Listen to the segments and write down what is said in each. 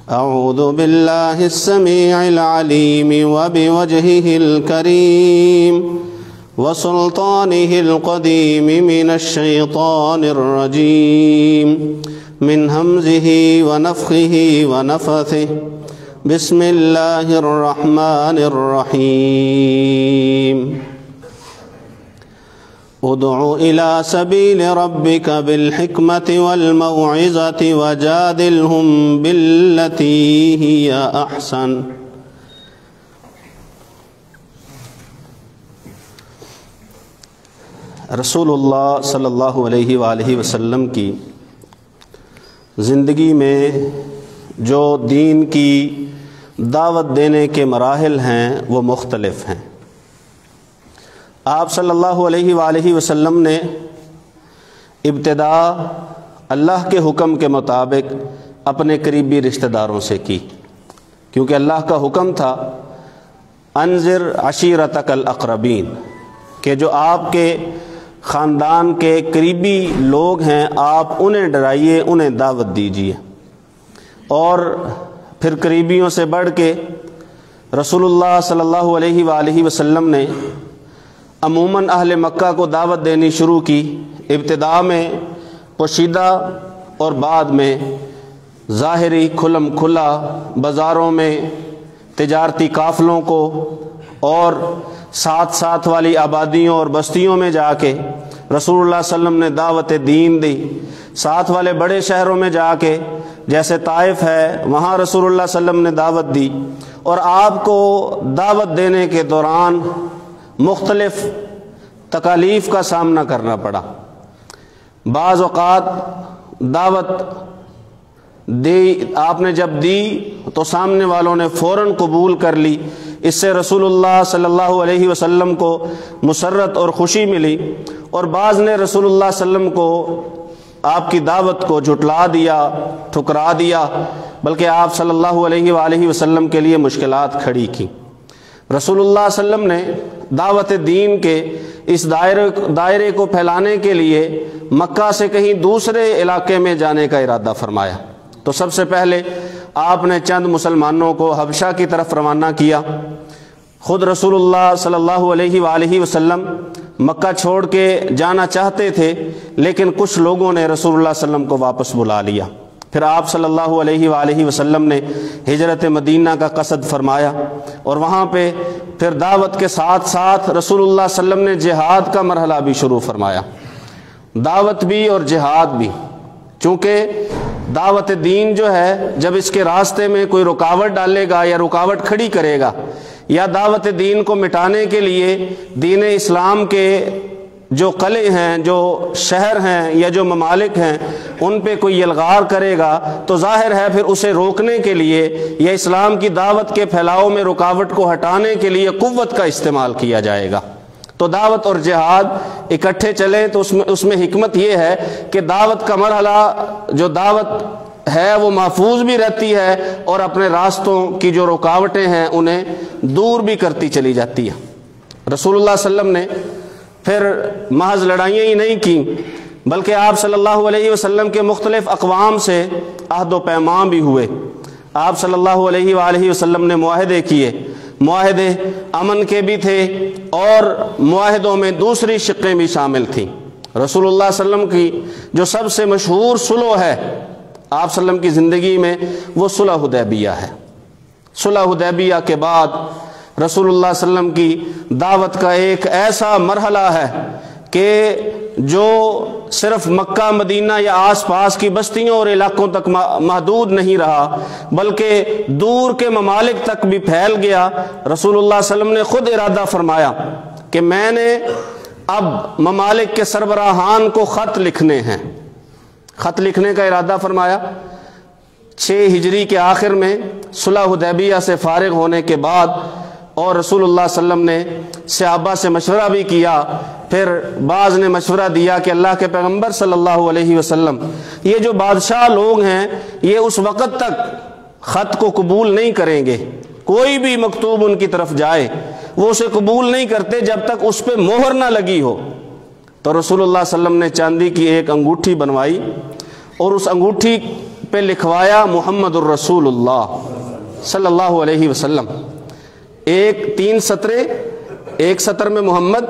أعوذ بالله السميع العليم وبوجهه الكريم وسلطانه القديم من الشيطان الرجيم من همزه ونفخه ونفثه بسم الله الرحمن الرحيم ادع إلى سبيل ربك بالحكمة والموعظة وجادلهم بالتي هي أحسن رسول اللہ صلی اللہ علیہ وآلہ وسلم کی زندگی میں جو دین کی دعوت دینے کے مراحل ہیں وہ مختلف ہیں۔ آپ صلی اللہ علیہ وآلہ وسلم نے ابتدا اللہ کے حکم کے مطابق اپنے قریبی رشتہ داروں سے کی، کیونکہ اللہ کا حکم تھا انذر عشیرتک الاقربین، کہ جو آپ کے خاندان کے قریبی لوگ ہیں آپ انہیں ڈرائیے، انہیں دعوت دیجیے۔ اور پھر قریبیوں سے بڑھ کے رسول اللہ صلی اللہ علیہ وآلہ وسلم نے عموماً اہل مکہ کو دعوت دینی شروع کی، ابتدا میں پوشیدہ اور بعد میں ظاہری کھلم کھلا، بازاروں میں تجارتی قافلوں کو اور ساتھ ساتھ والی آبادیوں اور بستیوں میں جا کے رسول اللہ صلی اللہ علیہ وسلم نے دعوت دین دی۔ ساتھ والے بڑے شہروں میں جا کے جیسے طائف ہے وہاں رسول اللہ صلی اللہ علیہ وسلم نے دعوت دی، اور آپ کو دعوت دینے کے دوران مختلف تکالیف کا سامنا کرنا پڑا۔ بعض اوقات دعوت دی آپ نے جب دی تو سامنے والوں نے فوراً قبول کر لی، اس سے رسول اللہ صلی اللہ علیہ وسلم کو مسرت اور خوشی ملی، اور بعض نے رسول اللہ صلی اللہ علیہ وسلم کو آپ کی دعوت کو جھٹلا دیا، ٹھکرا دیا، بلکہ آپ صلی اللہ علیہ وآلہ وسلم کے لیے مشکلات کھڑی کی۔ رسول اللہ صلی اللہ علیہ وسلم نے دعوت دین کے اس دائرے کو پھیلانے کے لیے مکہ سے کہیں دوسرے علاقے میں جانے کا ارادہ فرمایا۔ تو سب سے پہلے آپ نے چند مسلمانوں کو حبشہ کی طرف روانہ کیا۔ خود رسول اللہ صلی اللہ علیہ وآلہ وسلم مکہ چھوڑ کے جانا چاہتے تھے، لیکن کچھ لوگوں نے رسول اللہ صلی اللہ علیہ وسلم کو واپس بلا لیا۔ پھر آپ صلی اللہ علیہ وآلہ وسلم نے ہجرت مدینہ کا قصد فرمایا، اور وہاں پہ پھر دعوت کے ساتھ ساتھ رسول اللہ صلی اللہ علیہ وسلم نے جہاد کا مرحلہ بھی شروع فرمایا، دعوت بھی اور جہاد بھی۔ چونکہ دعوت دین جو ہے جب اس کے راستے میں کوئی رکاوٹ ڈالے گا یا رکاوٹ کھڑی کرے گا، یا دعوت دین کو مٹانے کے لیے دین اسلام کے جو قلعے ہیں، جو شہر ہیں یا جو ممالک ہیں ان پہ کوئی یلغار کرے گا، تو ظاہر ہے پھر اسے روکنے کے لیے یا اسلام کی دعوت کے پھیلاؤ میں رکاوٹ کو ہٹانے کے لیے قوت کا استعمال کیا جائے گا۔ تو دعوت اور جہاد اکٹھے چلیں تو اس میں حکمت یہ ہے کہ دعوت کا مرحلہ جو دعوت ہے وہ محفوظ بھی رہتی ہے، اور اپنے راستوں کی جو رکاوٹیں ہیں انہیں دور بھی کرتی چلی جاتی ہے۔ رسول اللہ صلی اللہ علیہ وسلم نے پھر محض لڑائیاں ہی نہیں کی، بلکہ آپ صلی اللہ علیہ وسلم کے مختلف اقوام سے عہد و پیمان بھی ہوئے۔ آپ صلی اللہ علیہ وآلہ وسلم نے معاہدے کیے، معاہدے امن کے بھی تھے اور معاہدوں میں دوسری شقیں بھی شامل تھیں۔ رسول اللہ صلی اللہ علیہ وسلم کی جو سب سے مشہور صلح ہے آپ صلی اللہ علیہ وسلم کی زندگی میں وہ صلح حدیبیہ ہے۔ صلح حدیبیہ کے بعد رسول اللہ صلی اللہ علیہ وسلم کی دعوت کا ایک ایسا مرحلہ ہے کہ جو صرف مکہ مدینہ یا آس پاس کی بستیوں اور علاقوں تک محدود نہیں رہا، بلکہ دور کے ممالک تک بھی پھیل گیا۔ رسول اللہ صلی اللہ علیہ وسلم نے خود ارادہ فرمایا کہ میں نے اب ممالک کے سربراہان کو خط لکھنے ہیں، خط لکھنے کا ارادہ فرمایا۔ 6 ہجری کے آخر میں صلح حدیبیہ سے فارغ ہونے کے بعد، اور رسول اللہ صلی اللہ علیہ وسلم نے صحابہ سے مشورہ بھی کیا، پھر بعض نے مشورہ دیا کہ اللہ کے پیغمبر صلی اللہ علیہ وسلم یہ جو بادشاہ لوگ ہیں یہ اس وقت تک خط کو قبول نہیں کریں گے، کوئی بھی مکتوب ان کی طرف جائے وہ اسے قبول نہیں کرتے جب تک اس پہ مہر نہ لگی ہو۔ تو رسول اللہ صلی اللہ علیہ وسلم نے چاندی کی ایک انگوٹھی بنوائی، اور اس انگوٹھی پہ لکھوایا محمد الرسول اللہ صلی اللہ علیہ وسلم. تین سطریں، ایک سطر میں محمد،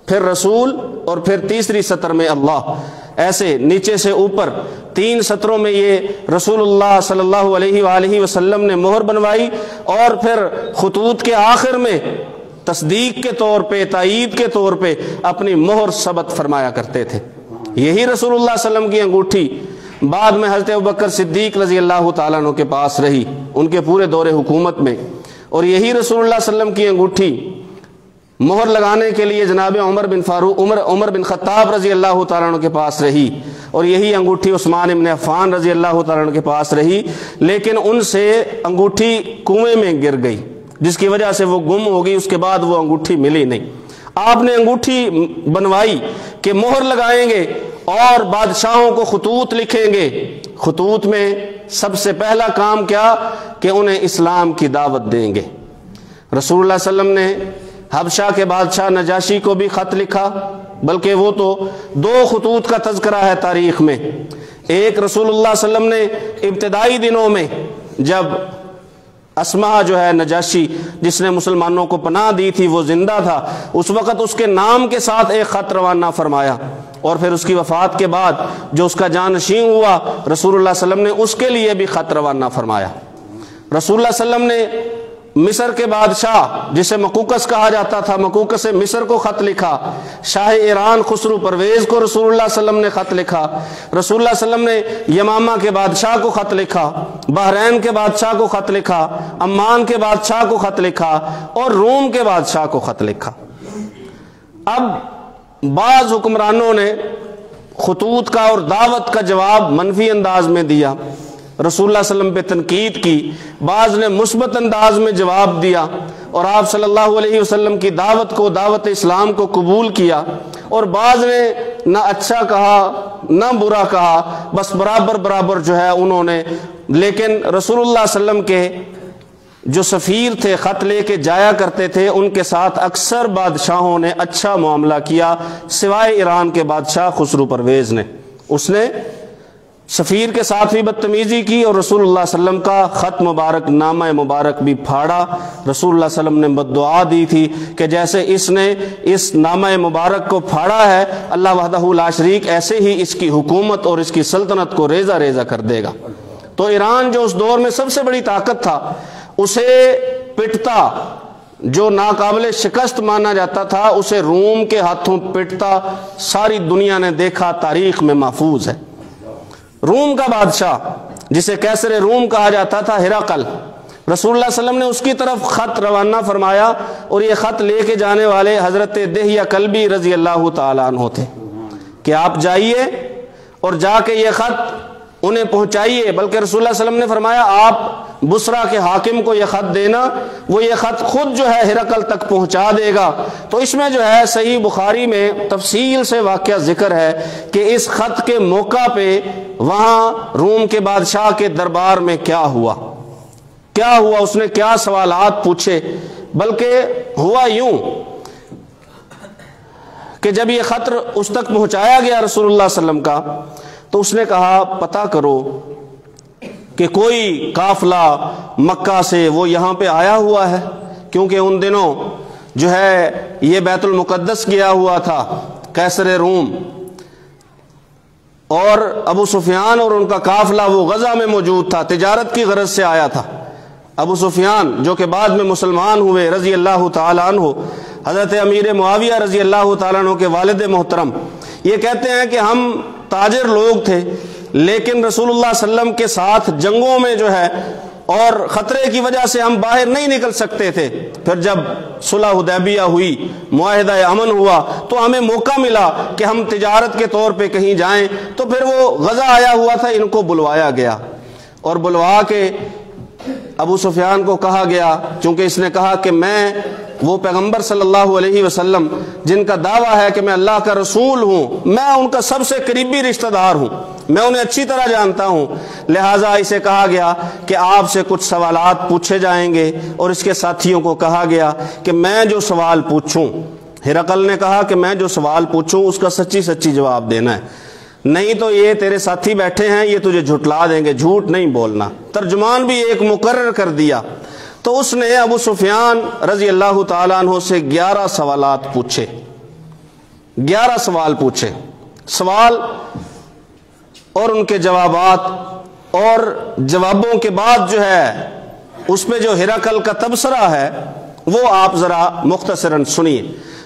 پھر رسول، اور پھر تیسری سطر میں اللہ. ایسے نیچے سے اوپر 3 سطروں میں یہ رسول اللہ صلی اللہ علیہ وآلہ وسلم نے مہر بنوائی، اور پھر خطوط کے آخر میں تصدیق کے طور پہ، تائید کے طور پہ اپنی مہر ثبت فرمایا کرتے تھے. یہی رسول اللہ صلی اللہ علیہ وسلم کی انگوٹھی بعد میں حضرت ابوبکر صدیق رضی اللہ تعالیٰ عنہ کے پاس رہی ان کے پورے دور حکومت میں، اور یہی رسول اللہ صلی اللہ علیہ وسلم کی انگوٹھی مہر لگانے کے لیے جناب عمر بن خطاب رضی اللہ تعالیٰ عنہ کے پاس رہی، اور یہی انگوٹھی عثمان بن عفان رضی اللہ تعالیٰ عنہ کے پاس رہی. لیکن ان سے انگوٹھی کنویں میں گر گئی، جس کی وجہ سے وہ گم ہو گئی. اس کے بعد وہ انگوٹھی ملی نہیں. آپ نے انگوٹھی بنوائی کہ مہر لگائیں گے اور بادشاہوں کو خطوط لکھیں گے. خطوط میں سب سے پہلا کام کیا کہ انہیں اسلام کی دعوت دیں گے. رسول اللہ صلی اللہ علیہ وسلم نے حبشہ کے بادشاہ نجاشی کو بھی خط لکھا، بلکہ وہ تو 2 خطوط کا تذکرہ ہے تاریخ میں. ایک رسول اللہ صلی اللہ علیہ وسلم نے ابتدائی دنوں میں جب اسما جو ہے نجاشی جس نے مسلمانوں کو پناہ دی تھی وہ زندہ تھا، اس وقت اس کے نام کے ساتھ ایک خط روانہ فرمایا، اور پھر اس کی وفات کے بعد جو اس کا جانشین ہوا رسول اللہ صلی اللہ علیہ وسلم نے اس کے لیے بھی خط روانہ فرمایا. رسول اللہ صلی اللہ علیہ وسلم نے مصر کے بادشاہ جسے مقوقس کہا جاتا تھا، مقوقس مصر کو خط لکھا. شاہ ایران خسرو پرویز کو رسول اللہ صلی اللہ علیہ وسلم نے خط لکھا. رسول اللہ صلی اللہ علیہ وسلم نے یمامہ کے بادشاہ کو خط لکھا، بحرین کے بادشاہ کو خط لکھا، عمان کے بادشاہ کو خط لکھا، اور روم کے بادشاہ کو خط لکھا. اب بعض حکمرانوں نے خطوط کا اور دعوت کا جواب منفی انداز میں دیا، رسول اللہ صلی اللہ علیہ وسلم پہ تنقید کی. بعض نے مثبت انداز میں جواب دیا، اور آپ صلی اللہ علیہ وسلم کی دعوت کو، دعوت اسلام کو قبول کیا. اور بعض نے نہ اچھا کہا نہ برا کہا، بس برابر جو ہے انہوں نے. لیکن رسول اللہ صلی اللہ علیہ وسلم کے جو سفیر تھے، خط لے کے جایا کرتے تھے، ان کے ساتھ اکثر بادشاہوں نے اچھا معاملہ کیا سوائے ایران کے بادشاہ خسرو پرویز نے. اس نے سفیر کے ساتھ بھی بدتمیزی کی اور رسول اللہ صلی اللہ علیہ وسلم کا خط مبارک، نامہ مبارک بھی پھاڑا. رسول اللہ صلی اللہ علیہ وسلم نے بددعا دی تھی کہ جیسے اس نے اس نامہ مبارک کو پھاڑا ہے، اللہ وحدہ لا شریک ایسے ہی اس کی حکومت اور اس کی سلطنت کو ریزہ ریزہ کر دے گا. تو ایران جو اس دور میں سب سے بڑی طاقت تھا، اسے پٹتا، جو ناقابل شکست مانا جاتا تھا، اسے روم کے ہاتھوں پٹتا ساری دنیا نے دیکھا، تاریخ میں محفوظ ہے. روم کا بادشاہ جسے کیسر روم کہا جاتا تھا، ہرقل، رسول اللہ صلی اللہ علیہ وسلم نے اس کی طرف خط روانہ فرمایا، اور یہ خط لے کے جانے والے حضرت دہیہ کلبی رضی اللہ تعالیٰ عنہ تھے کہ آپ جائیے اور جا کے یہ خط انہیں پہنچائیے. بلکہ رسول اللہ صلی اللہ علیہ وسلم نے فرمایا آپ بصرہ کے حاکم کو یہ خط دینا، وہ یہ خط خود جو ہے ہرقل تک پہنچا دے گا. تو اس میں جو ہے صحیح بخاری میں تفصیل سے واقعہ ذکر ہے کہ اس خط کے موقع پہ وہاں روم کے بادشاہ کے دربار میں کیا ہوا، اس نے کیا سوالات پوچھے. بلکہ ہوا یوں کہ جب یہ خط اس تک پہنچایا گیا رسول اللہ صلی اللہ علیہ وسلم کا، تو اس نے کہا پتہ کرو کہ کوئی قافلہ مکہ سے وہ یہاں پہ آیا ہوا ہے، کیونکہ ان دنوں جو ہے یہ بیت المقدس گیا ہوا تھا قیصر روم، اور ابو سفیان اور ان کا قافلہ وہ غزہ میں موجود تھا، تجارت کی غرض سے آیا تھا. ابو سفیان جو کہ بعد میں مسلمان ہوئے رضی اللہ تعالیٰ عنہ، حضرت امیر معاویہ رضی اللہ تعالیٰ عنہ کے والد محترم، یہ کہتے ہیں کہ ہم تاجر لوگ تھے، لیکن رسول اللہ صلی اللہ علیہ وسلم کے ساتھ جنگوں میں جو ہے اور خطرے کی وجہ سے ہم باہر نہیں نکل سکتے تھے. پھر جب صلح حدیبیہ ہوئی، معاہدہ امن ہوا، تو ہمیں موقع ملا کہ ہم تجارت کے طور پہ کہیں جائیں. تو پھر وہ غزہ آیا ہوا تھا، ان کو بلوایا گیا، اور بلوا کے ابو سفیان کو کہا گیا، چونکہ اس نے کہا کہ میں وہ پیغمبر صلی اللہ علیہ وسلم جن کا دعویٰ ہے کہ میں اللہ کا رسول ہوں، میں ان کا سب سے قریبی رشتہ دار ہوں، میں انہیں اچھی طرح جانتا ہوں، لہٰذا اسے کہا گیا کہ آپ سے کچھ سوالات پوچھے جائیں گے. اور اس کے ساتھیوں کو کہا گیا کہ میں جو سوال پوچھوں، ہرقل نے کہا کہ میں جو سوال پوچھوں اس کا سچی سچی جواب دینا ہے. نہیں تو یہ تیرے ساتھی بیٹھے ہیں، یہ تجھے جھٹلا دیں گے، جھوٹ نہیں بولنا۔ ترجمان بھی ایک مقرر کر دیا۔ تو اس نے ابو سفیان رضی اللہ تعالیٰ عنہ سے 11 سوالات پوچھے، 11 سوال پوچھے۔ سوال اور ان کے جوابات، اور جوابوں کے بعد جو ہے اس پہ جو ہرقل کا تبصرہ ہے وہ آپ ذرا مختصراً سنیے۔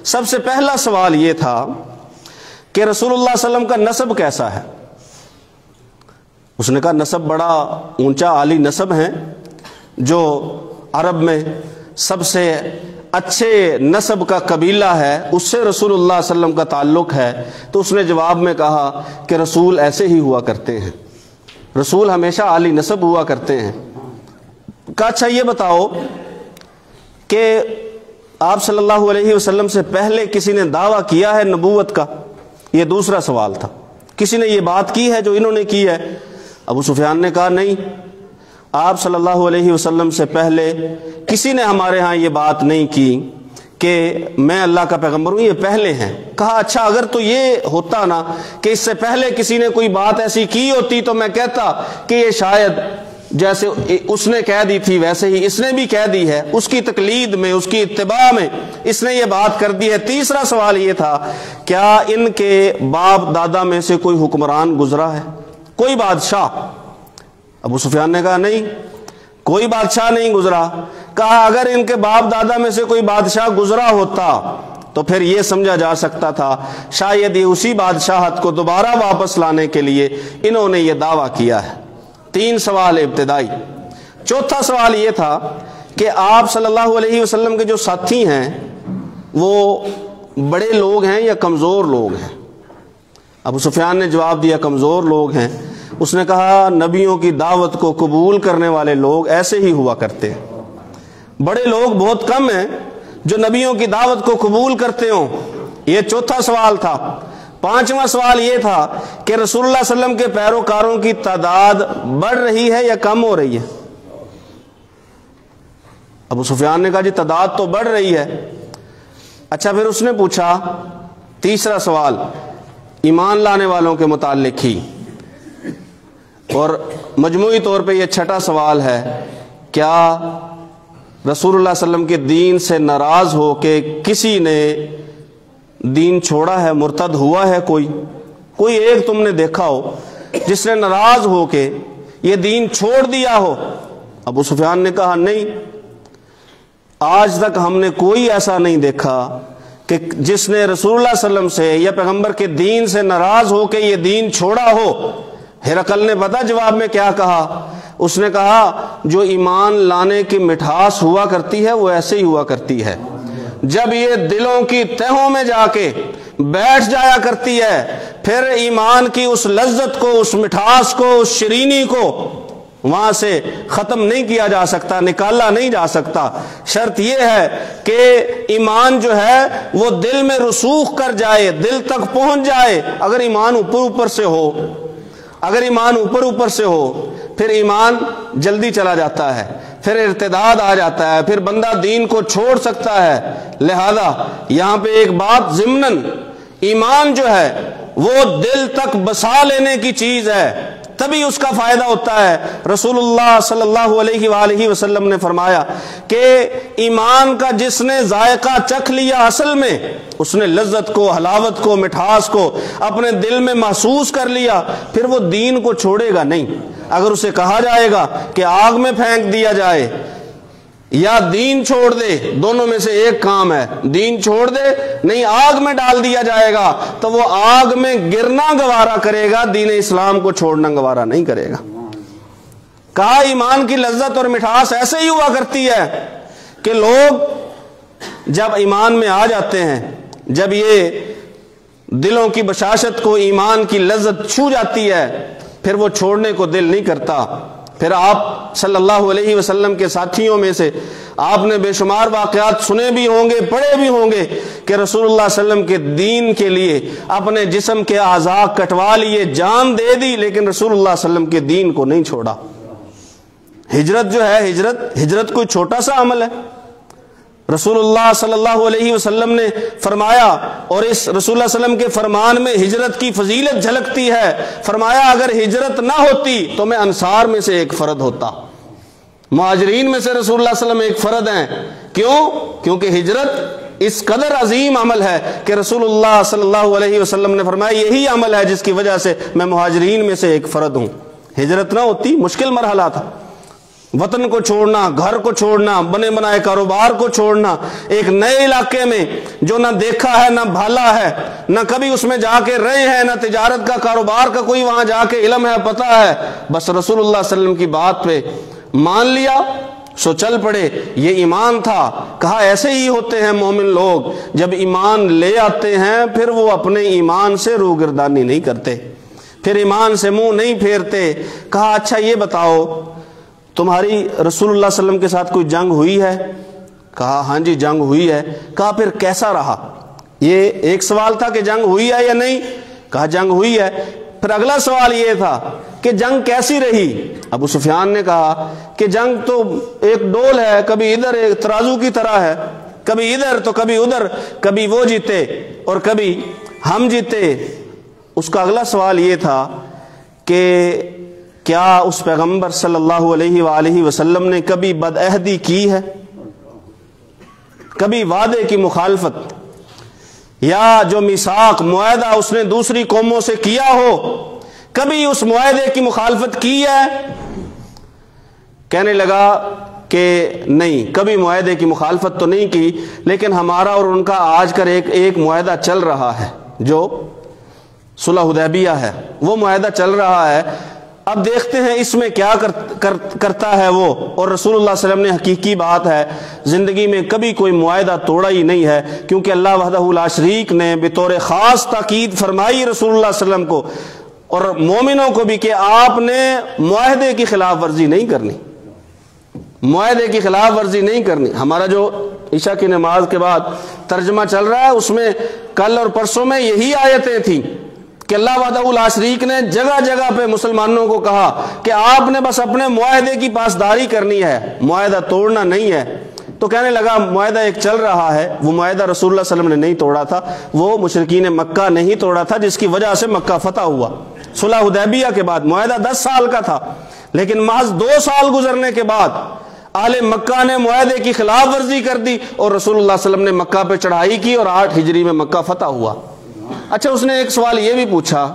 سب سے پہلا سوال یہ تھا کہ رسول اللہ صلی اللہ علیہ وسلم کا نسب کیسا ہے؟ اس نے کہا نسب بڑا اونچا عالی نسب ہے، جو عرب میں سب سے اچھے نسب کا قبیلہ ہے اس سے رسول اللہ صلی اللہ علیہ وسلم کا تعلق ہے۔ تو اس نے جواب میں کہا کہ رسول ایسے ہی ہوا کرتے ہیں، رسول ہمیشہ عالی نسب ہوا کرتے ہیں۔ کہا اچھا یہ بتاؤ کہ آپ صلی اللہ علیہ وسلم سے پہلے کسی نے دعویٰ کیا ہے نبوت کا؟ یہ دوسرا سوال تھا، کسی نے یہ بات کی ہے جو انہوں نے کی ہے؟ ابو سفیان نے کہا نہیں، آپ صلی اللہ علیہ وسلم سے پہلے کسی نے ہمارے ہاں یہ بات نہیں کی کہ میں اللہ کا پیغمبر ہوں، یہ پہلے ہیں۔ کہا اچھا اگر تو یہ ہوتا نا کہ اس سے پہلے کسی نے کوئی بات ایسی کی ہوتی تو میں کہتا کہ یہ شاید جیسے اس نے کہہ دی تھی ویسے ہی اس نے بھی کہہ دی ہے، اس کی تقلید میں، اس کی اتباع میں اس نے یہ بات کر دی ہے۔ تیسرا سوال یہ تھا کیا ان کے باپ دادا میں سے کوئی حکمران گزرا ہے، کوئی بادشاہ؟ ابو سفیان نے کہا نہیں، کوئی بادشاہ نہیں گزرا۔ کہا اگر ان کے باپ دادا میں سے کوئی بادشاہ گزرا ہوتا تو پھر یہ سمجھا جا سکتا تھا شاید یہ اسی بادشاہت کو دوبارہ واپس لانے کے لیے انہوں نے یہ دعویٰ کیا ہے۔ 3 سوال ابتدائی۔ چوتھا سوال یہ تھا کہ آپ صلی اللہ علیہ وسلم کے جو ساتھی ہیں وہ بڑے لوگ ہیں یا کمزور لوگ ہیں؟ ابو سفیان نے جواب دیا کمزور لوگ ہیں۔ اس نے کہا نبیوں کی دعوت کو قبول کرنے والے لوگ ایسے ہی ہوا کرتے ہیں، بڑے لوگ بہت کم ہیں جو نبیوں کی دعوت کو قبول کرتے ہوں۔ یہ چوتھا سوال تھا۔ 5واں سوال یہ تھا کہ رسول اللہ صلی اللہ علیہ وسلم کے پیروکاروں کی تعداد بڑھ رہی ہے یا کم ہو رہی ہے؟ ابو سفیان نے کہا جی تعداد تو بڑھ رہی ہے۔ اچھا پھر اس نے پوچھا تیسرا سوال ایمان لانے والوں کے متعلق ہی، اور مجموعی طور پہ یہ چھٹا سوال ہے کیا رسول اللہ صلی اللہ علیہ وسلم کے دین سے ناراض ہو کے کسی نے دین چھوڑا ہے، مرتد ہوا ہے؟ کوئی ایک تم نے دیکھا ہو جس نے ناراض ہو کے یہ دین چھوڑ دیا ہو؟ ابو سفیان نے کہا نہیں، آج تک ہم نے کوئی ایسا نہیں دیکھا کہ جس نے رسول اللہ صلی اللہ علیہ وسلم سے یا پیغمبر کے دین سے ناراض ہو کے یہ دین چھوڑا ہو۔ ہرقل نے پتہ جواب میں کیا کہا؟ اس نے کہا جو ایمان لانے کی مٹھاس ہوا کرتی ہے وہ ایسے ہی ہوا کرتی ہے، جب یہ دلوں کی تہوں میں جا کے بیٹھ جایا کرتی ہے پھر ایمان کی اس لذت کو، اس مٹھاس کو، اس شیرینی کو وہاں سے ختم نہیں کیا جا سکتا، نکالا نہیں جا سکتا۔ شرط یہ ہے کہ ایمان جو ہے وہ دل میں رسوخ کر جائے، دل تک پہنچ جائے۔ اگر ایمان اوپر سے ہو، اگر ایمان اوپر سے ہو پھر ایمان جلدی چلا جاتا ہے، پھر ارتداد آ جاتا ہے، پھر بندہ دین کو چھوڑ سکتا ہے۔ لہذا یہاں پہ ایک بات ضمناً، ایمان جو ہے وہ دل تک بسا لینے کی چیز ہے، تبھی اس کا فائدہ ہوتا ہے۔ رسول اللہ صلی اللہ علیہ وآلہ وسلم نے فرمایا کہ ایمان کا جس نے ذائقہ چکھ لیا، اصل میں اس نے لذت کو، حلاوت کو، مٹھاس کو اپنے دل میں محسوس کر لیا، پھر وہ دین کو چھوڑے گا نہیں۔ اگر اسے کہا جائے گا کہ آگ میں پھینک دیا جائے یا دین چھوڑ دے، دونوں میں سے ایک کام ہے، دین چھوڑ دے، نہیں آگ میں ڈال دیا جائے گا تو وہ آگ میں گرنا گوارا کرے گا، دین اسلام کو چھوڑنا گوارا نہیں کرے گا۔ کہا ایمان کی لذت اور مٹھاس ایسے ہی ہوا کرتی ہے کہ لوگ جب ایمان میں آ جاتے ہیں، جب یہ دلوں کی بشاشت کو ایمان کی لذت چھو جاتی ہے پھر وہ چھوڑنے کو دل نہیں کرتا۔ پھر آپ صلی اللہ علیہ وسلم کے ساتھیوں میں سے آپ نے بے شمار واقعات سنے بھی ہوں گے، پڑھے بھی ہوں گے کہ رسول اللہ صلی اللہ علیہ وسلم کے دین کے لیے اپنے جسم کے اعضاء کٹوا لیے، جان دے دی، لیکن رسول اللہ صلی اللہ علیہ وسلم کے دین کو نہیں چھوڑا۔ ہجرت جو ہے، ہجرت کوئی چھوٹا سا عمل ہے، رسول اللہ صلی اللہ علیہ وسلم نے فرمایا، اور اس رسول اللہ صلی اللہ علیہ وسلم کے فرمان میں ہجرت کی فضیلت جھلکتی ہے، فرمایا اگر ہجرت نہ ہوتی تو میں انصار میں سے ایک فرد ہوتا۔ مہاجرین میں سے رسول اللہ صلی اللہ علیہ وسلم ایک فرد ہیں، کیوں؟ کیونکہ ہجرت اس قدر عظیم عمل ہے کہ رسول اللہ صلی اللہ علیہ وسلم نے فرمایا یہی عمل ہے جس کی وجہ سے میں مہاجرین میں سے ایک فرد ہوں۔ ہجرت نہ ہوتی مشکل مرحلہ تھا، وطن کو چھوڑنا، گھر کو چھوڑنا، بنے بنائے کاروبار کو چھوڑنا، ایک نئے علاقے میں جو نہ دیکھا ہے نہ بھالا ہے، نہ کبھی اس میں جا کے رہے ہیں، نہ تجارت کا کاروبار کا کوئی وہاں جا کے علم ہے، پتہ ہے، بس رسول اللہ صلی اللہ علیہ وسلم کی بات پہ مان لیا سو چل پڑے۔ یہ ایمان تھا۔ کہا ایسے ہی ہوتے ہیں مومن لوگ، جب ایمان لے آتے ہیں پھر وہ اپنے ایمان سے روگردانی نہیں کرتے، پھر ایمان سے منہ نہیں پھیرتے۔ کہا اچھا یہ بتاؤ تمہاری رسول اللہ صلی اللہ علیہ وسلم کے ساتھ کوئی جنگ ہوئی ہے؟ کہا ہاں جی جنگ ہوئی ہے۔ کہا پھر کیسا رہا؟ یہ ایک سوال تھا کہ جنگ ہوئی ہے یا نہیں، کہا جنگ ہوئی ہے۔ پھر اگلا سوال یہ تھا کہ جنگ کیسی رہی؟ ابو سفیان نے کہا کہ جنگ تو ایک ڈول ہے، کبھی ادھر ایک ترازو کی طرح ہے، کبھی ادھر تو کبھی ادھر، کبھی وہ جیتے اور کبھی ہم جیتے۔ اس کا اگلا سوال یہ تھا کہ کیا اس پیغمبر صلی اللہ علیہ وآلہ وسلم نے کبھی بدعہدی کی ہے، کبھی وعدے کی مخالفت، یا جو میثاق معاہدہ اس نے دوسری قوموں سے کیا ہو، کبھی اس معاہدے کی مخالفت کی ہے؟ کہنے لگا کہ نہیں، کبھی معاہدے کی مخالفت تو نہیں کی، لیکن ہمارا اور ان کا آج کل ایک معاہدہ چل رہا ہے جو صلح حدیبیہ ہے، وہ معاہدہ چل رہا ہے، اب دیکھتے ہیں اس میں کیا کرتا ہے وہ۔ اور رسول اللہ صلی اللہ علیہ وسلم نے حقیقی بات ہے زندگی میں کبھی کوئی معاہدہ توڑا ہی نہیں ہے، کیونکہ اللہ وحدہ لا شریک نے بطور خاص تاکید فرمائی رسول اللہ صلی اللہ علیہ وسلم کو اور مومنوں کو بھی کہ آپ نے معاہدے کی خلاف ورزی نہیں کرنی، معاہدے کی خلاف ورزی نہیں کرنی۔ ہمارا جو عشاء کی نماز کے بعد ترجمہ چل رہا ہے اس میں کل اور پرسوں میں یہی آیتیں تھیں کہ اللہ وحدہ لا شریک نے جگہ جگہ پہ مسلمانوں کو کہا کہ آپ نے بس اپنے معاہدے کی پاسداری کرنی ہے، معاہدہ توڑنا نہیں ہے۔ تو کہنے لگا معاہدہ ایک چل رہا ہے، وہ معاہدہ رسول اللہ صلی اللہ علیہ وسلم نے نہیں توڑا تھا، وہ مشرکین مکہ نے ہی توڑا تھا، جس کی وجہ سے مکہ فتح ہوا۔ صلح حدیبیہ کے بعد معاہدہ 10 سال کا تھا، لیکن محض 2 سال گزرنے کے بعد اہل مکہ نے معاہدے کی خلاف ورزی کر دی اور رسول اللہ صلی اللہ علیہ وسلم نے مکہ پہ چڑھائی کی اور 8 ہجری میں مکہ فتح ہوا۔ اچھا اس نے ایک سوال یہ بھی پوچھا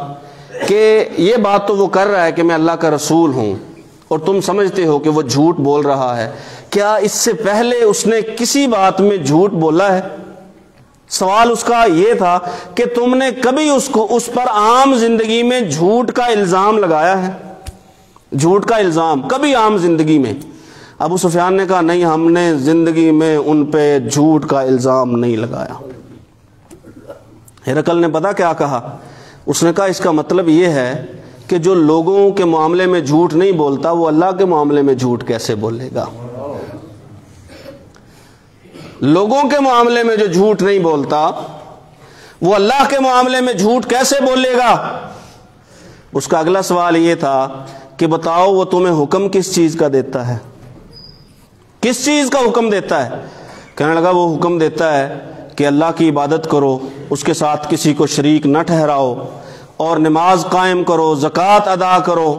کہ یہ بات تو وہ کر رہا ہے کہ میں اللہ کا رسول ہوں اور تم سمجھتے ہو کہ وہ جھوٹ بول رہا ہے، کیا اس سے پہلے اس نے کسی بات میں جھوٹ بولا ہے؟ سوال اس کا یہ تھا کہ تم نے کبھی اس پر عام زندگی میں جھوٹ کا الزام لگایا ہے؟ جھوٹ کا الزام کبھی عام زندگی میں؟ ابو سفیان نے کہا نہیں، ہم نے زندگی میں ان پہ جھوٹ کا الزام نہیں لگایا۔ ہرقل نے پتا کیا کہا؟ اس نے کہا اس کا مطلب یہ ہے کہ جو لوگوں کے معاملے میں جھوٹ نہیں بولتا وہ اللہ کے معاملے میں جھوٹ کیسے بولے گا؟ لوگوں کے معاملے میں جو جھوٹ نہیں بولتا وہ اللہ کے معاملے میں جھوٹ کیسے بولے گا؟ اس کا اگلا سوال یہ تھا کہ بتاؤ وہ تمہیں حکم کس چیز کا دیتا ہے، کس چیز کا حکم دیتا ہے؟ کہنے لگا وہ حکم دیتا ہے کہ اللہ کی عبادت کرو، اس کے ساتھ کسی کو شریک نہ ٹھہراؤ، اور نماز قائم کرو، زکوٰۃ ادا کرو،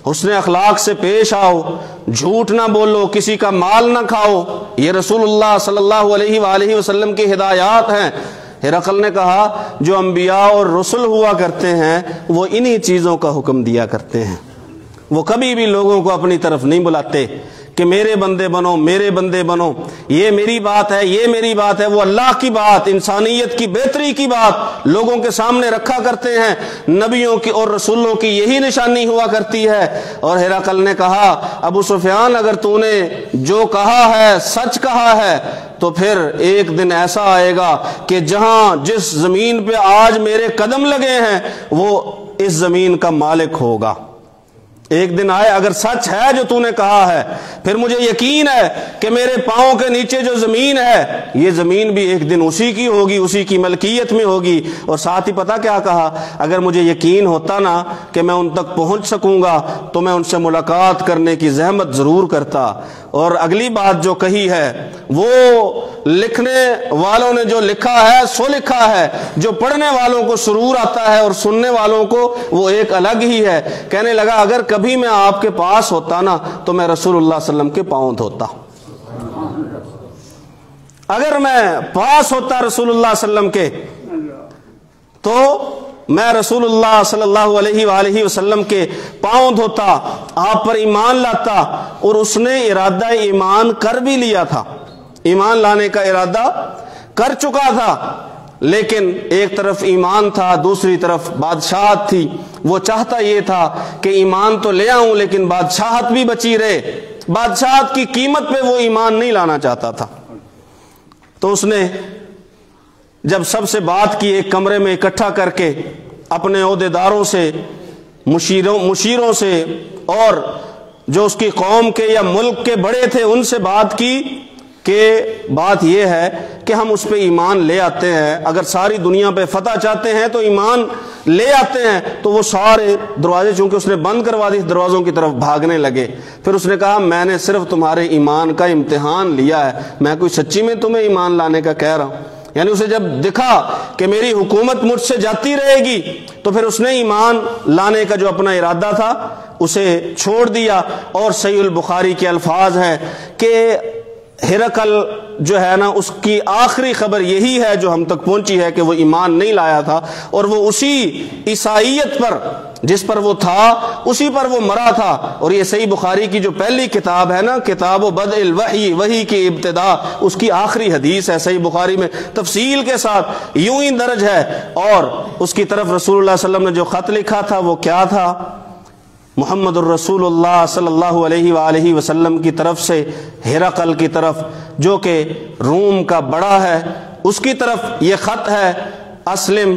حسن اخلاق سے پیش آؤ، جھوٹ نہ بولو، کسی کا مال نہ کھاؤ۔ یہ رسول اللہ صلی اللہ علیہ وآلہ وسلم کی ہدایات ہیں۔ ہرقل نے کہا جو انبیاء اور رسل ہوا کرتے ہیں وہ انہی چیزوں کا حکم دیا کرتے ہیں، وہ کبھی بھی لوگوں کو اپنی طرف نہیں بلاتے کہ میرے بندے بنو، میرے بندے بنو، یہ میری بات ہے، یہ میری بات ہے۔ وہ اللہ کی بات، انسانیت کی بہتری کی بات لوگوں کے سامنے رکھا کرتے ہیں۔ نبیوں کی اور رسولوں کی یہی نشانی ہوا کرتی ہے۔ اور ہرقل نے کہا ابو سفیان اگر تو نے جو کہا ہے سچ کہا ہے تو پھر ایک دن ایسا آئے گا کہ جہاں جس زمین پہ آج میرے قدم لگے ہیں وہ اس زمین کا مالک ہوگا، ایک دن آئے، اگر سچ ہے جو تو نے کہا ہے، پھر مجھے یقین ہے کہ میرے پاؤں کے نیچے جو زمین ہے یہ زمین بھی ایک دن اسی کی ہوگی، اسی کی ملکیت میں ہوگی۔ اور ساتھ ہی پتہ کیا کہا، اگر مجھے یقین ہوتا نا کہ میں ان تک پہنچ سکوں گا تو میں ان سے ملاقات کرنے کی زحمت ضرور کرتا۔ اور اگلی بات جو کہی ہے وہ لکھنے والوں نے جو لکھا ہے سو لکھا ہے، جو پڑھنے والوں کو سرور آتا ہے اور سننے والوں کو وہ ایک الگ ہی ہے۔ کہنے لگا اگر کبھی میں آپ کے پاس ہوتا نا تو میں رسول اللہ صلی اللہ علیہ وسلم کے پاؤں دھوتا، اگر میں پاس ہوتا رسول اللہ صلی اللہ علیہ وسلم کے تو میں رسول اللہ صلی اللہ علیہ وآلہ وسلم کے پاؤں دھوتا، آپ پر ایمان لاتا۔ اور اس نے ارادہ ایمان کر بھی لیا تھا، ایمان لانے کا ارادہ کر چکا تھا، لیکن ایک طرف ایمان تھا، دوسری طرف بادشاہت تھی۔ وہ چاہتا یہ تھا کہ ایمان تو لے آؤں لیکن بادشاہت بھی بچی رہے، بادشاہت کی قیمت پہ وہ ایمان نہیں لانا چاہتا تھا۔ تو اس نے جب سب سے بات کی، ایک کمرے میں اکٹھا کر کے اپنے عہدیداروں سے، مشیروں سے، اور جو اس کی قوم کے یا ملک کے بڑے تھے ان سے بات کی کہ بات یہ ہے کہ ہم اس پہ ایمان لے آتے ہیں، اگر ساری دنیا پہ فتح چاہتے ہیں تو ایمان لے آتے ہیں۔ تو وہ سارے دروازے چونکہ اس نے بند کروا دی، دروازوں کی طرف بھاگنے لگے۔ پھر اس نے کہا میں نے صرف تمہارے ایمان کا امتحان لیا ہے، میں کوئی سچی میں تمہیں ایمان لانے کا کہہ رہا ہوں۔ یعنی اسے جب دکھا کہ میری حکومت مجھ سے جاتی رہے گی تو پھر اس نے ایمان لانے کا جو اپنا ارادہ تھا اسے چھوڑ دیا۔ اور صحیح البخاری کے الفاظ ہیں کہ ہرقل جو ہے نا اس کی آخری خبر یہی ہے جو ہم تک پہنچی ہے کہ وہ ایمان نہیں لایا تھا، اور وہ اسی عیسائیت پر جس پر وہ تھا اسی پر وہ مرا تھا۔ اور یہ صحیح بخاری کی جو پہلی کتاب ہے نا، کتاب بدء الوحی، وحی کی ابتدا، اس کی آخری حدیث ہے صحیح بخاری میں، تفصیل کے ساتھ یوں ہی درج ہے۔ اور اس کی طرف رسول اللہ صلی اللہ علیہ وسلم نے جو خط لکھا تھا وہ کیا تھا؟ محمد الرسول اللہ صلی اللہ علیہ وآلہ وسلم کی طرف سے ہرقل کی طرف، جو کہ روم کا بڑا ہے، اس کی طرف یہ خط ہے، اسلم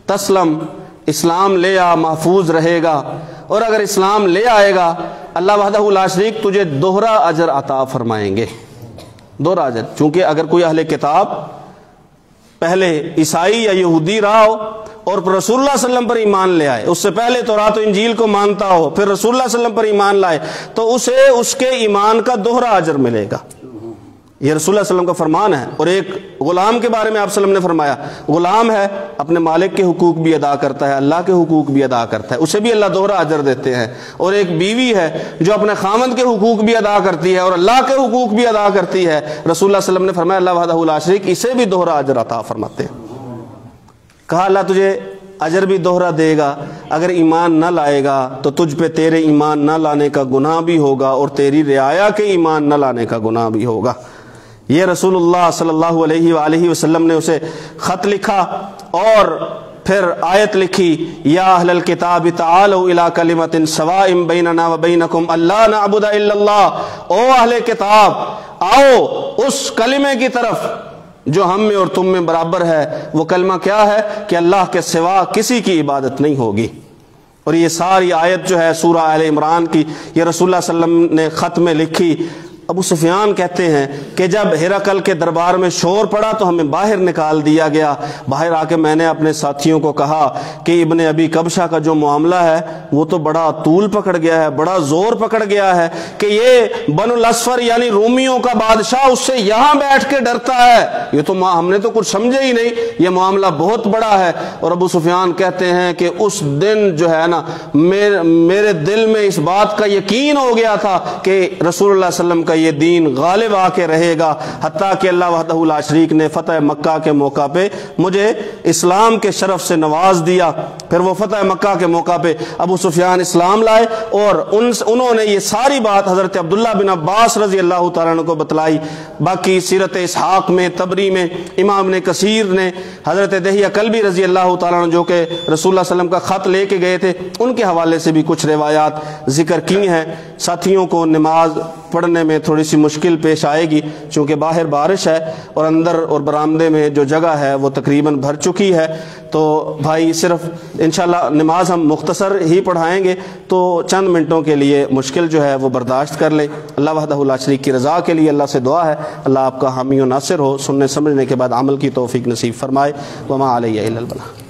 تسلم، اسلام لے آ محفوظ رہے گا، اور اگر اسلام لے آئے گا اللہ وحدہ لا شریک تجھے دوہرا اجر عطا فرمائیں گے، دوہرا اجر۔ چونکہ اگر کوئی اہل کتاب پہلے عیسائی یا یہودی رہا ہو اور رسول اللہ صلی اللہ علیہ وسلم پر ایمان لے آئے، اس سے پہلے تورات و انجیل کو مانتا ہو، پھر رسول اللہ صلی اللہ علیہ وسلم پر ایمان لائے، تو اسے اس کے ایمان کا دوہرا اجر ملے گا۔ یہ رسول اللہ صلی اللہ علیہ وسلم کا فرمان ہے۔ اور ایک غلام کے بارے میں آپ صلی اللہ علیہ وسلم نے فرمایا، غلام ہے اپنے مالک کے حقوق بھی ادا کرتا ہے، اللہ کے حقوق بھی ادا کرتا ہے، اسے بھی اللہ دوہرا اجر دیتے ہیں۔ اور ایک بیوی ہے جو اپنے خامند کے حقوق بھی ادا کرتی ہے اور اللہ کے حقوق بھی ادا کرتی ہے، رسول اللہ صلی اللہ علیہ وسلم نے فرمایا اللہ وحدہ لا شریک اسے بھی دوہرا اجر عطا فرماتے ہیں۔ کہا اللہ تجھے اجر بھی دوہرا دے گا، اگر ایمان نہ لائے گا تو تجھ پہ تیرے ایمان نہ لانے کا گناہ بھی ہوگا اور تیری رعایا کے ایمان نہ لانے کا گناہ بھی ہوگا۔ یہ رسول اللہ صلی اللہ علیہ وآلہ وسلم نے اسے خط لکھا اور پھر آیت لکھی، یا اہل الکتاب تعالوا الی کلمۃ سواء بیننا وبینکم الا نعبد الا اللہ، او اہل کتاب آؤ اس کلمے کی طرف جو ہم میں اور تم میں برابر ہے۔ وہ کلمہ کیا ہے؟ کہ اللہ کے سوا کسی کی عبادت نہیں ہوگی۔ اور یہ ساری آیت جو ہے سورہ آل عمران کی، یہ رسول اللہ صلی اللہ علیہ وسلم نے خط میں لکھی۔ ابو سفیان کہتے ہیں کہ جب ہرقل کے دربار میں شور پڑا تو ہمیں باہر نکال دیا گیا۔ باہر آ کے میں نے اپنے ساتھیوں کو کہا کہ ابن ابی کبشہ کا جو معاملہ ہے وہ تو بڑا طول پکڑ گیا ہے، بڑا زور پکڑ گیا ہے کہ یہ بنو الاسفر یعنی رومیوں کا بادشاہ اس سے یہاں بیٹھ کے ڈرتا ہے، یہ تو ہم نے تو کچھ سمجھے ہی نہیں، یہ معاملہ بہت بڑا ہے۔ اور ابو سفیان کہتے ہیں کہ اس دن جو ہے نا میرے دل میں اس بات کا یقین ہو گیا تھا کہ رسول اللہ صلی اللہ علیہ وسلم کا یہ دین غالب آ کے رہے گا، حتیٰ کہ اللہ وحدہ لا شریک نے فتح مکہ کے موقع پہ مجھے اسلام کے شرف سے نواز دیا۔ پھر وہ فتح مکہ کے موقع پہ ابو سفیان اسلام لائے اور انہوں نے یہ ساری بات حضرت عبداللہ بن عباس رضی اللہ تعالیٰ عنہ کو بتلائی۔ باقی سیرت اسحاق میں، تبری میں، امام نے کثیر نے حضرت دہیہ کلبی رضی اللہ تعالیٰ عنہ جو کہ رسول اللہ صلی اللہ علیہ وسلم کا خط لے کے گئے تھے، ان کے حوالے سے بھی کچھ روایات ذکر کی ہیں۔ ساتھیوں کو نماز پڑھنے میں تھوڑی سی مشکل پیش آئے گی چونکہ باہر بارش ہے اور اندر اور برآمدے میں جو جگہ ہے وہ تقریباً بھر چکی ہے، تو بھائی صرف انشاءاللہ نماز ہم مختصر ہی پڑھائیں گے تو چند منٹوں کے لیے مشکل جو ہے وہ برداشت کر لیں۔ اللہ وحدہ لا شریک کی رضا کے لیے اللہ سے دعا ہے اللہ آپ کا حامی و ناصر ہو، سننے سمجھنے کے بعد عمل کی توفیق نصیب فرمائے۔ وما علیہ الا البلاغ۔